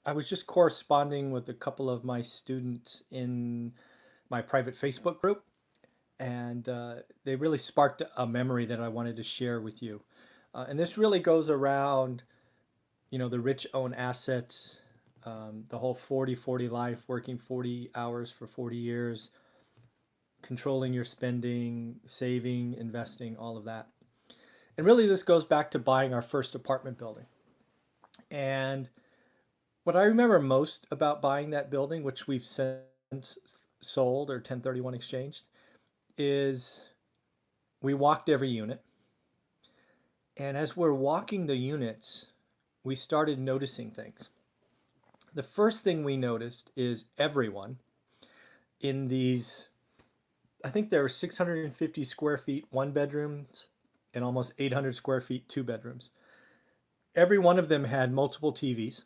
I was just corresponding with a couple of my students in my private Facebook group, and they really sparked a memory that I wanted to share with you. And this really goes around, the rich own assets, the whole 40-40 life, working 40 hours for 40 years, controlling your spending, saving, investing, all of that. And really, this goes back to buying our first apartment building. And what I remember most about buying that building, which we've since sold or 1031 exchanged, is we walked every unit. And as we're walking the units, we started noticing things. The first thing we noticed is everyone in these, I think there were 650 square feet, one bedrooms, and almost 800 square feet, two bedrooms. Every one of them had multiple TVs.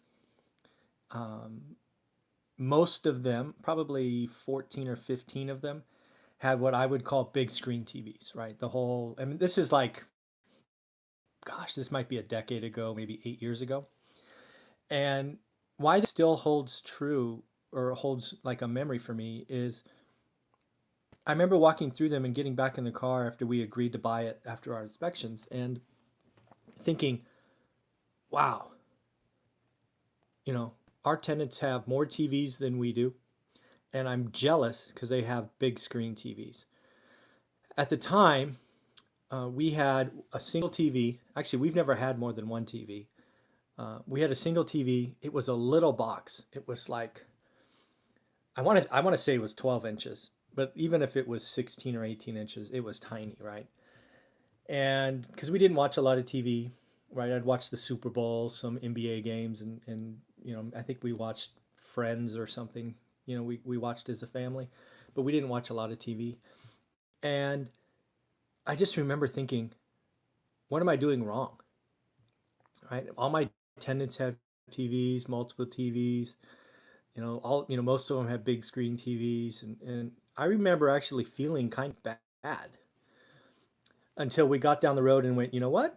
Most of them, probably 14 or 15 of them, had what I would call big screen TVs, right? I mean, this is like, gosh, this might be a decade ago, maybe 8 years ago. And why this still holds true or holds like a memory for me is I remember walking through them and getting back in the car after we agreed to buy it after our inspections and thinking, wow, our tenants have more TVs than we do. And I'm jealous because they have big screen TVs. At the time, we had a single TV. Actually, we've never had more than one TV. We had a single TV. It was a little box. It was like I want to say it was 12 inches, but even if it was 16 or 18 inches, it was tiny, right? And because we didn't watch a lot of TV, right? I'd watch the Super Bowl, some NBA games, and I think we watched Friends or something. We watched as a family, but we didn't watch a lot of TV. And I just remember thinking, what am I doing wrong? Right? All my tenants have TVs, multiple TVs. Most of them have big screen TVs, and I remember actually feeling kind of bad until we got down the road and went, you know what?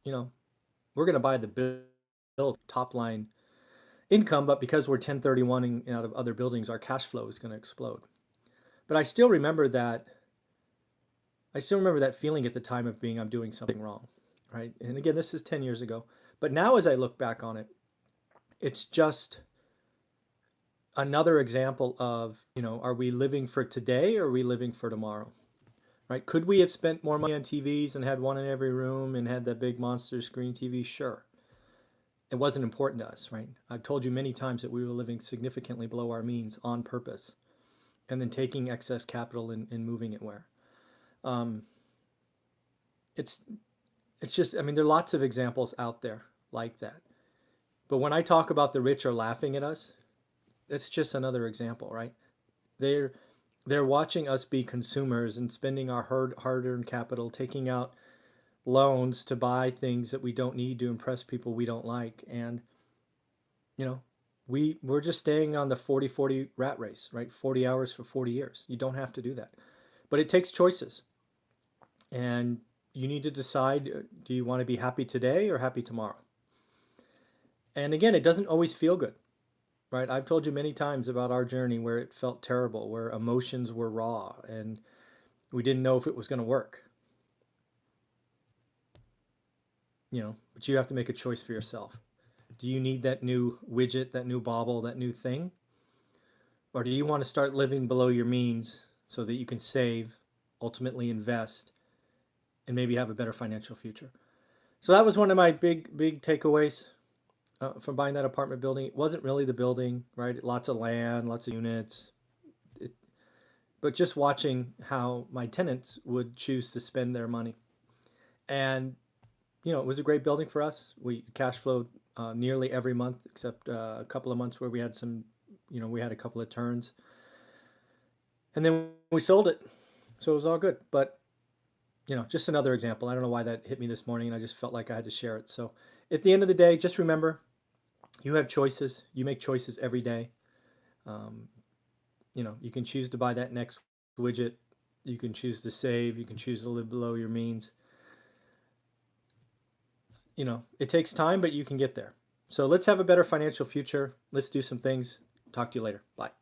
We're going to buy the build top line income, but because we're 1031ing out of other buildings, our cash flow is going to explode. But I still remember that. I still remember that feeling at the time of being, I'm doing something wrong, right? And again, this is 10 years ago. But now as I look back on it, it's just another example of, are we living for today or are we living for tomorrow? Right? Could we have spent more money on TVs and had one in every room and had that big monster screen TV? Sure. It wasn't important to us, right? I've told you many times that we were living significantly below our means on purpose and then taking excess capital and moving it where. It's just, I mean, there are lots of examples out there like that. But when I talk about the rich are laughing at us, it's just another example, right? They're they're watching us be consumers and spending our hard-earned capital, taking out loans to buy things that we don't need to impress people we don't like. And, you know, we're just staying on the 40-40 rat race, right? 40 hours for 40 years. You don't have to do that. But it takes choices. And you need to decide, do you want to be happy today or happy tomorrow? And again, it doesn't always feel good, right? I've told you many times about our journey where it felt terrible, where emotions were raw and we didn't know if it was going to work. But you have to make a choice for yourself. Do you need that new widget, that new bauble, that new thing? Or do you want to start living below your means so that you can save, ultimately invest, and maybe have a better financial future? So that was one of my big takeaways from buying that apartment building. It wasn't really the building, right? Lots of land, lots of units. But just watching how my tenants would choose to spend their money. And, it was a great building for us. We cash flowed nearly every month except a couple of months where we had we had a couple of turns. And then we sold it. So it was all good. But, just another example. I don't know why that hit me this morning, and I just felt like I had to share it. So at the end of the day, just remember, you have choices. You make choices every day. You can choose to buy that next widget. You can choose to save. You can choose to live below your means. It takes time, but you can get there. So let's have a better financial future. Let's do some things. Talk to you later. Bye.